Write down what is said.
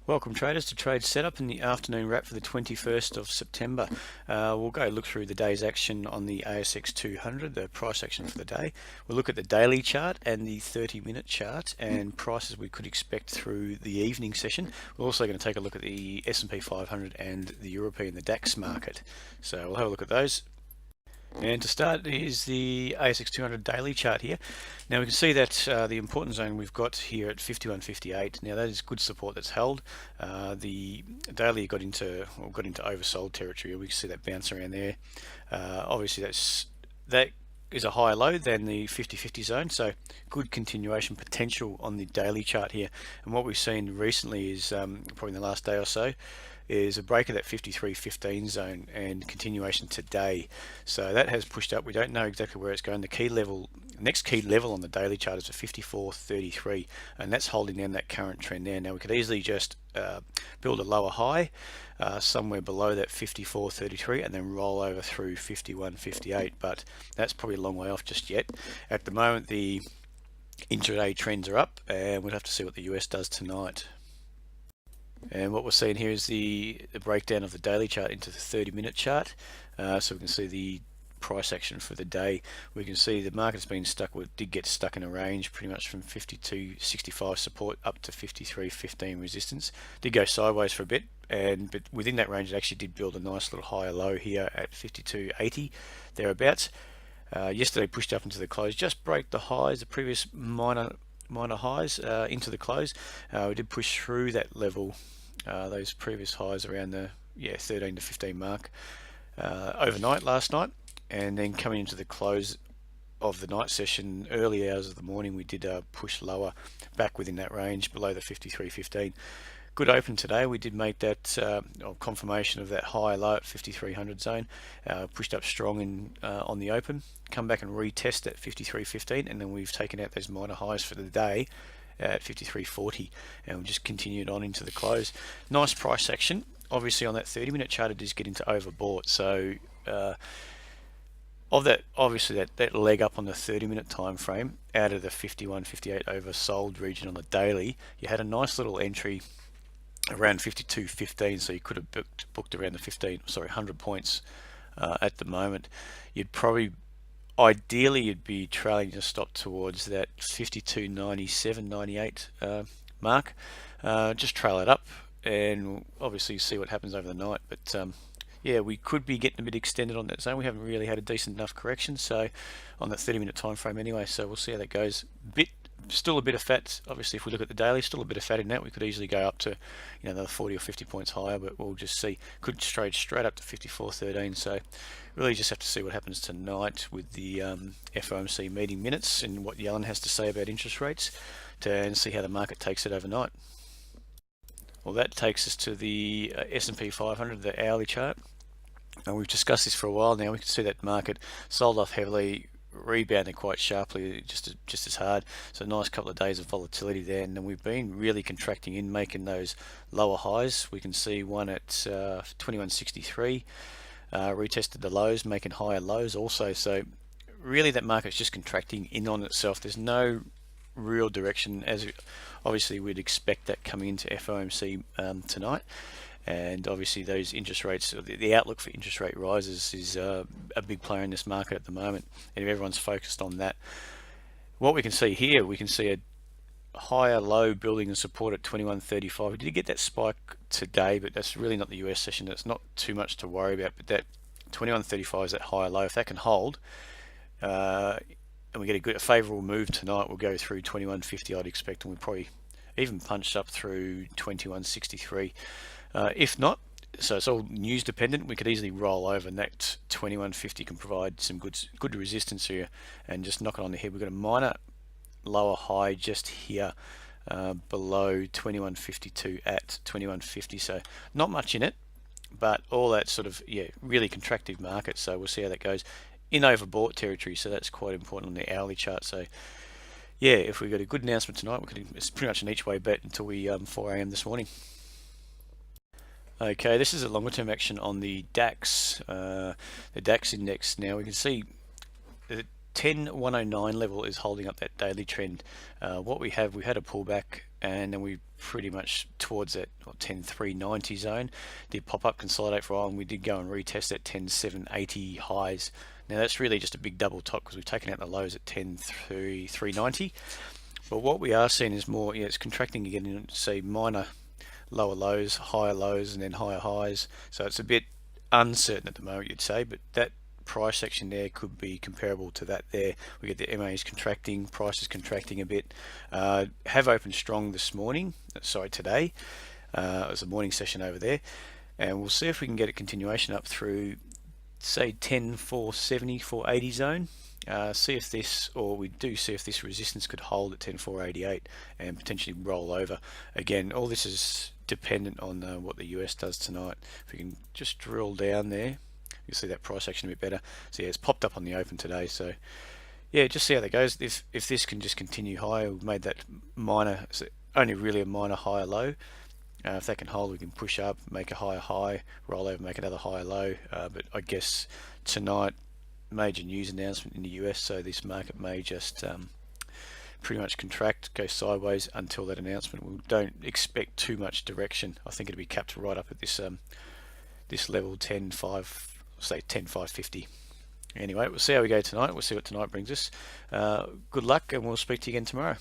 Welcome traders to TradeSetup in the afternoon wrap for the 21st of September. We'll go look through the day's action on the ASX200, the price action for the day. We'll look at the daily chart and the 30-minute chart and prices we could expect through the evening session. We're also going to take a look at the S&P 500 and the European, the DAX market. So we'll have a look at those. And to start, here's the ASX200 daily chart here. Now we can see that the important zone we've got here at 51.58. Now that is good support that's held. The daily got into oversold territory. We can see that bounce around there. Obviously that is a higher low than the 50-50 zone, so good continuation potential on the daily chart here. And what we've seen recently is probably in the last day or so is a break of that 53.15 zone and continuation today. So that has pushed up. We don't know exactly where it's going. The next key level on the daily chart is at 54.33, and that's holding down that current trend there. Now we could easily just build a lower high somewhere below that 54.33 and then roll over through 51.58, but that's probably a long way off just yet. At the moment the intraday trends are up, and we'll have to see what the US does tonight. And what we're seeing here is the breakdown of the daily chart into the 30-minute chart. So we can see the price action for the day. We can see the market's been stuck, well, it did get stuck in a range pretty much from 52.65 support up to 53.15 resistance. Did go sideways for a bit, but within that range it actually did build a nice little higher low here at 52.80 thereabouts. Yesterday pushed up into the close, just break the highs, the previous minor highs into the close. We did push through that level, those previous highs around the 13 to 15 mark overnight last night, and then coming into the close of the night session, early hours of the morning, we did push lower back within that range below the 53.15. Good open today. We did make that confirmation of that high low at 5300 zone, pushed up strong on the open, come back and retest at 53.15, and then we've taken out those minor highs for the day at 53.40, and we just continued on into the close. Nice price action. Obviously on that 30-minute chart it is getting to overbought, so of that, obviously that leg up on the 30-minute time frame out of the 51.58 oversold region on the daily, you had a nice little entry around 52.15, so you could have booked around the 100 points at the moment. Ideally you'd be trailing your stop towards that 52.97-98 mark. Just trail it up and obviously see what happens over the night, but yeah, we could be getting a bit extended on that zone. We haven't really had a decent enough correction, so on that 30-minute time frame anyway, so we'll see how that goes. Still a bit of fat, obviously. If we look at the daily, still a bit of fat in that. We could easily go up to another 40 or 50 points higher, but we'll just see. Could trade straight up to 54.13, so really just have to see what happens tonight with the FOMC meeting minutes and what Yellen has to say about interest rates, and see how the market takes it overnight. Well, that takes us to the S&P 500, the hourly chart. And we've discussed this for a while now. We can see that market sold off heavily, rebounded quite sharply, just as hard. So a nice couple of days of volatility there, and then we've been really contracting in, making those lower highs. We can see one at 21.63, retested the lows, making higher lows also. So really that market's just contracting in on itself. There's no real direction, as obviously we'd expect that coming into FOMC tonight. And obviously those interest rates, the outlook for interest rate rises is a big player in this market at the moment, and everyone's focused on that. What we can see here, we can see a higher low building and support at 21.35. We did get that spike today, but that's really not the US session. It's not too much to worry about, but that 21.35 is that higher low. If that can hold, and we get a favourable move tonight, we'll go through 21.50 I'd expect, and we'll probably even punch up through 21.63. If not, so it's all news dependent, we could easily roll over, and that 21.50 can provide some good resistance here and just knock it on the head. We've got a minor lower high just here below 21.52 at 21.50, so not much in it, but all that sort of really contractive market. So we'll see how that goes in overbought territory, so that's quite important on the hourly chart. So yeah, if we got a good announcement tonight, it's pretty much an each way bet until we 4 AM this morning. Okay, this is a longer term action on the DAX, index. Now we can see the 10.109 level is holding up that daily trend. What we had a pullback and then we pretty much towards that 10,390 zone did pop up, consolidate for a while, and we did go and retest that 10,780 highs. Now that's really just a big double top because we've taken out the lows at 10,390. But what we are seeing is more, it's contracting again, and see minor lower lows, higher lows, and then higher highs. So it's a bit uncertain at the moment, you'd say, but that price section there could be comparable to that there. We get the MAs contracting, prices contracting a bit. Have opened strong this morning, sorry, today. It was a morning session over there, and we'll see if we can get a continuation up through, say, 10,470, 480 zone. See if this, or we do see if this resistance could hold at 10,488 and potentially roll over. Again, all this is dependent on what the US does tonight. If we can just drill down there, you'll see that price action a bit better. So yeah, it's popped up on the open today. So yeah, just see how that goes. If this can just continue higher, we've made that minor, only really a minor higher low. If that can hold, we can push up, make a higher high, roll over, make another higher low. But I guess tonight, major news announcement in the US, so this market may just pretty much contract, go sideways until that announcement. We don't expect too much direction. I think it'll be capped right up at this this level 10.5, say 10.550. Anyway, we'll see how we go tonight. We'll see what tonight brings us. Good luck, and we'll speak to you again tomorrow.